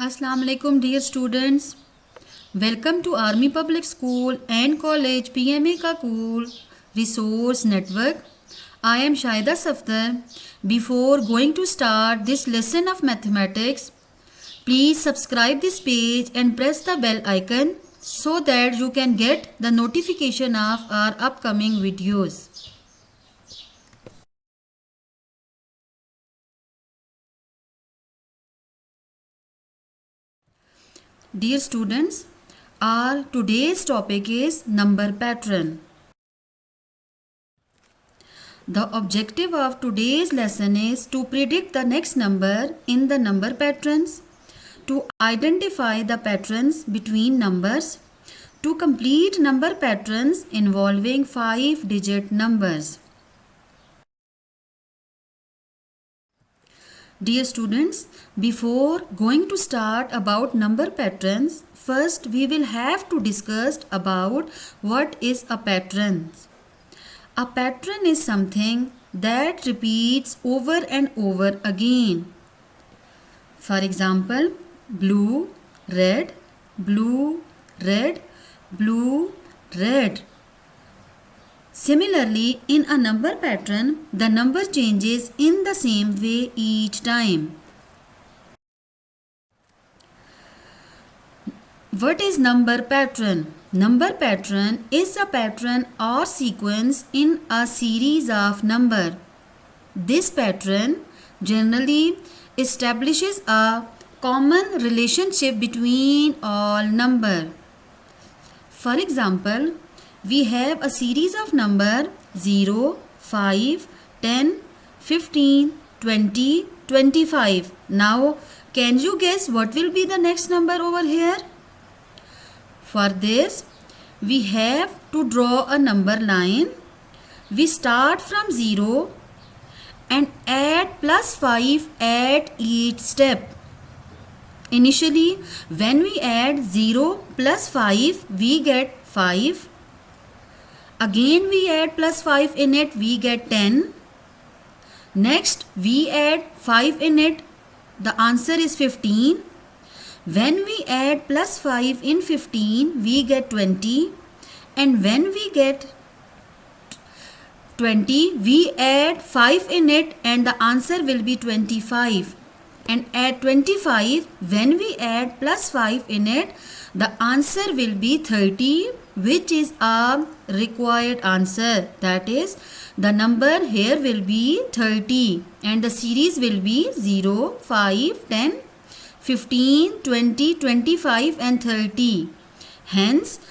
Assalamu alaikum dear students. Welcome to Army Public School and College PMA Kakul Resource Network. I am Shaida Safdar. Before going to start this lesson of mathematics, please subscribe this page and press the bell icon so that you can get the notification of our upcoming videos. Dear students, our today's topic is number pattern. The objective of today's lesson is to predict the next number in the number patterns, to identify the patterns between numbers, to complete number patterns involving 5-digit numbers. Dear students, before going to start about number patterns, first we will have to discuss about what is a pattern. A pattern is something that repeats over and over again. For example, blue, red, blue, red, blue, red. Similarly, in a number pattern, the number changes in the same way each time. What is number pattern? Number pattern is a pattern or sequence in a series of number. This pattern generally establishes a common relationship between all number. For example, we have a series of number 0, 5, 10, 15, 20, 25. Now, can you guess what will be the next number over here? For this, we have to draw a number line. We start from 0 and add plus 5 at each step. Initially, when we add 0 plus 5, we get 5. Again we add plus 5 in it, we get 10. Next we add 5 in it, the answer is 15. When we add plus 5 in 15, we get 20. And when we get 20, we add 5 in it and the answer will be 25. And at 25, when we add plus 5 in it, the answer will be 30, which is a required answer. That is, the number here will be 30 and the series will be 0, 5, 10, 15, 20, 25 and 30. Hence,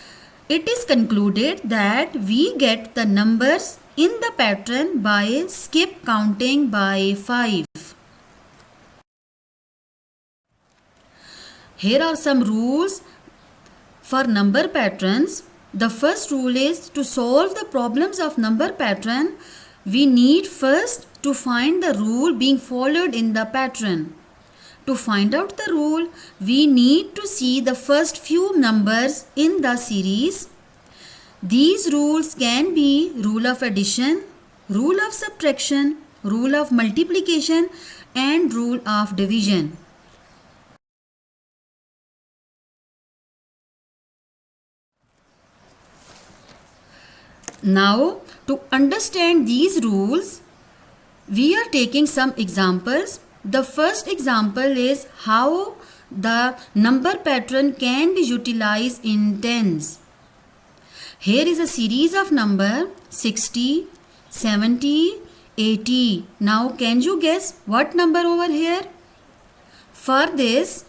it is concluded that we get the numbers in the pattern by skip counting by 5. Here are some rules for number patterns. The first rule is to solve the problems of number pattern. We need first to find the rule being followed in the pattern. To find out the rule, we need to see the first few numbers in the series. These rules can be rule of addition, rule of subtraction, rule of multiplication and rule of division. Now, to understand these rules, we are taking some examples. The first example is how the number pattern can be utilized in tens. Here is a series of number 60, 70, 80. Now, can you guess what number over here? For this,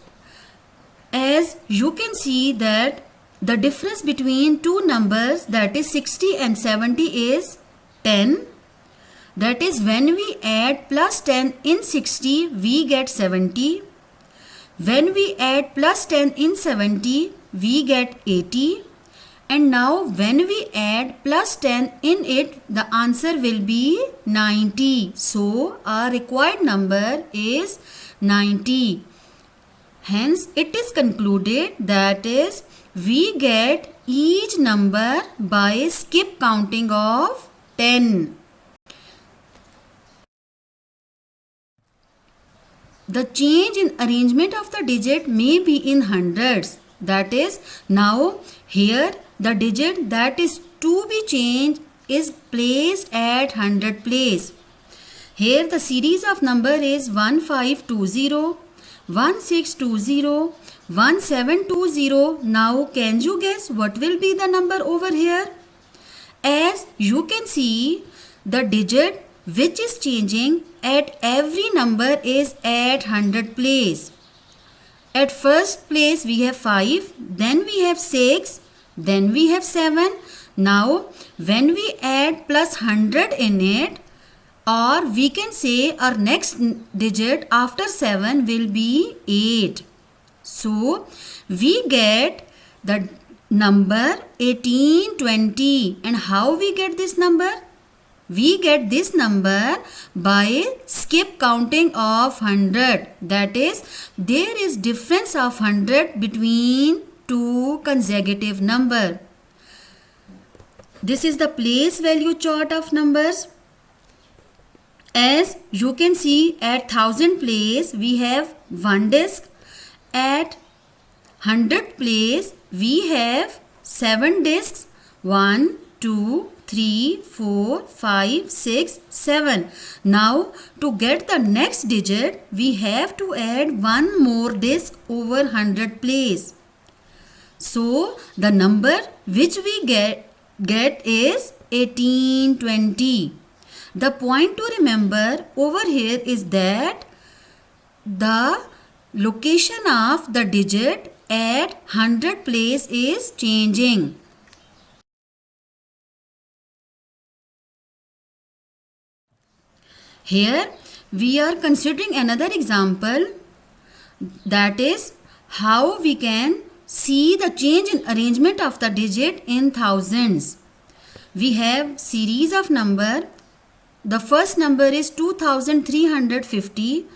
as you can see that the difference between two numbers, that is 60 and 70, is 10. That is, when we add plus 10 in 60, we get 70. When we add plus 10 in 70, we get 80. And now when we add plus 10 in it, the answer will be 90. So our required number is 90. Hence, it is concluded that is we get each number by skip counting of 10. the change in arrangement of the digit may be in hundreds. That is, now here the digit that is to be changed is placed at 100 place. Here the series of number is 1520, 1620, 1720. Now can you guess what will be the number over here? As you can see, the digit which is changing at every number is at 100 place. At first place we have 5, then we have 6, then we have 7. Now when we add plus 100 in it, or we can say our next digit after 7 will be 8. So we get the number 1820. And how we get this number? We get this number by skip counting of 100. That is, there is difference of 100 between two consecutive number. This is the place value chart of numbers. As you can see, at 1000 place we have one disk. At 100 place we have 7 disks. 1, 2, 3, 4, 5, 6, 7. Now to get the next digit we have to add one more disk over 100 place. So the number which we get is 1820. The point to remember over here is that the location of the digit at 100 place is changing. Here we are considering another example, that is how we can see the change in arrangement of the digit in thousands. We have series of number. The first number is 2350.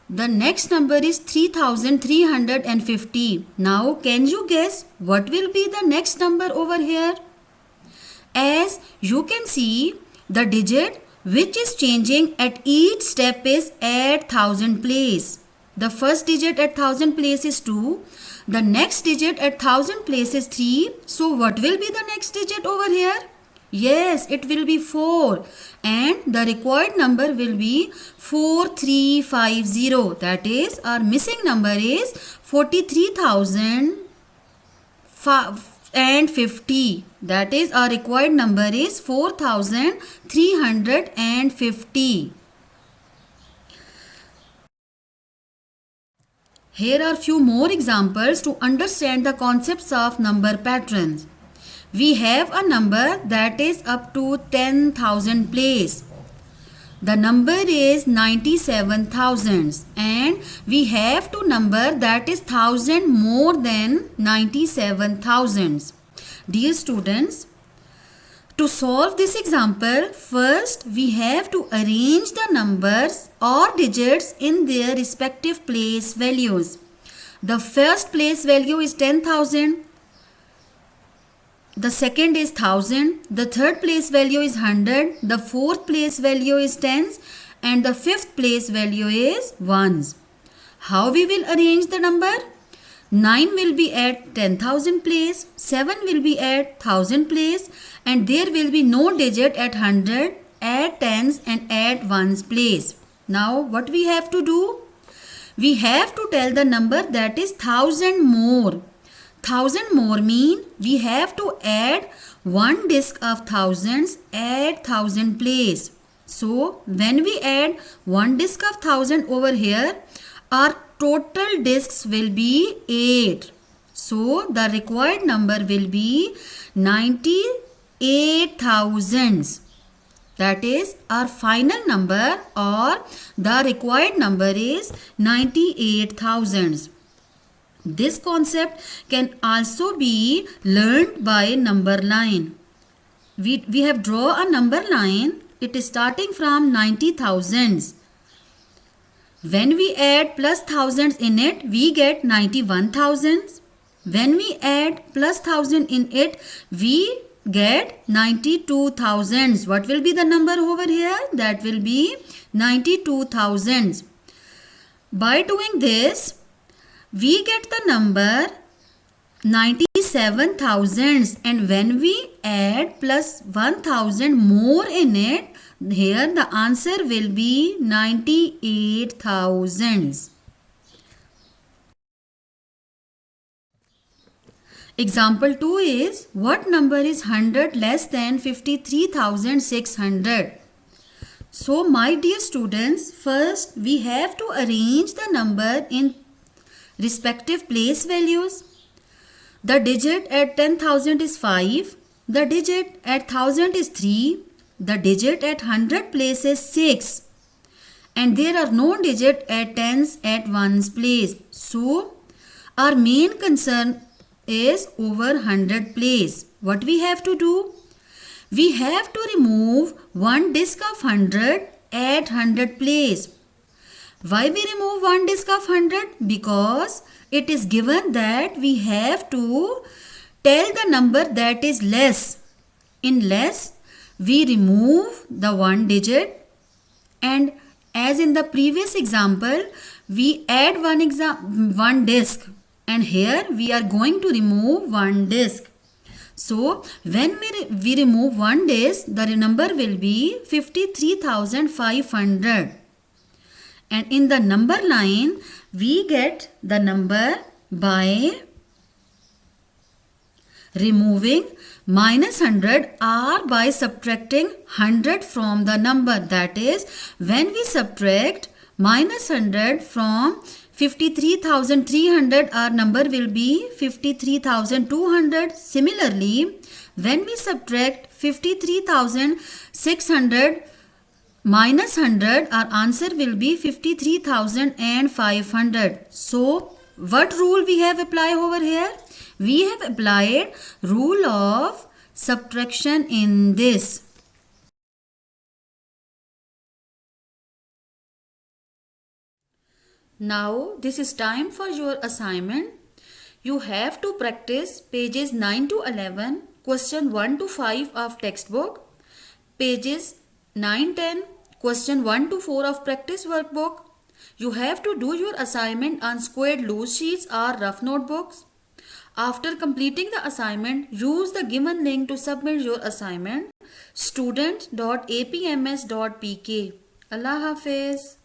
The next number is 3350. Now can you guess what will be the next number over here? As you can see, the digit which is changing at each step is at 1000 place. The first digit at 1000 place is 2. The next digit at 1000 place is 3. So what will be the next digit over here? Yes, it will be 4, and the required number will be 4350. That is, our missing number is 43,050. That is, our required number is 4350. Here are few more examples to understand the concepts of number patterns. We have a number that is up to 10,000 place. The number is 97,000, and we have to number that is 1000 more than 97,000. Dear students, to solve this example, first we have to arrange the numbers or digits in their respective place values. The first place value is 10,000. The second is 1000, the third place value is 100, the fourth place value is tens, and the fifth place value is ones. How we will arrange the number? 9 will be at 10,000 place, 7 will be at 1000 place, and there will be no digit at 100, at tens and at ones place. Now what we have to do? We have to tell the number that is 1000 more. 1000 more mean we have to add one disk of thousands at 1000 place. So when we add one disk of 1000 over here, our total disks will be 8. So the required number will be 98,000. That is, our final number or the required number is 98,000. This concept can also be learned by number line. We have drawn a number line. It is starting from 90,000. When we add plus thousands in it, we get 91,000. When we add plus 1000 in it, we get 92,000. What will be the number over here? That will be 92,000. By doing this, we get the number 97 thousands, and when we add plus 1000 more in it, here the answer will be 98 thousands. Example 2 is, what number is 100 less than 53,600? So my dear students, first we have to arrange the number in respective place values. The digit at 10,000 is 5. The digit at 1000 is 3. The digit at 100 place is 6. And there are no digit at tens at ones place. So our main concern is over 100 place. What we have to do? We have to remove one disk of 100 at 100 place. Why we remove one disk of 100? Because it is given that we have to tell the number that is less. In less, we remove the one digit, and as in the previous example, we add one disk, and here we are going to remove one disk. So when we remove one disk, the number will be 53,500. And in the number line, we get the number by removing minus 100 or by subtracting 100 from the number. That is, when we subtract minus 100 from 53,300, our number will be 53,200. Similarly, when we subtract 53,600 minus 100, our answer will be 53,500. So, what rule we have applied over here? We have applied rule of subtraction in this. Now, this is time for your assignment. You have to practice pages 9 to 11, question 1 to 5 of textbook, pages 9-10, question 1 to 4 of practice workbook. You have to do your assignment on squared loose sheets or rough notebooks. After completing the assignment, use the given link to submit your assignment, student.apms.pk. Allah Hafiz.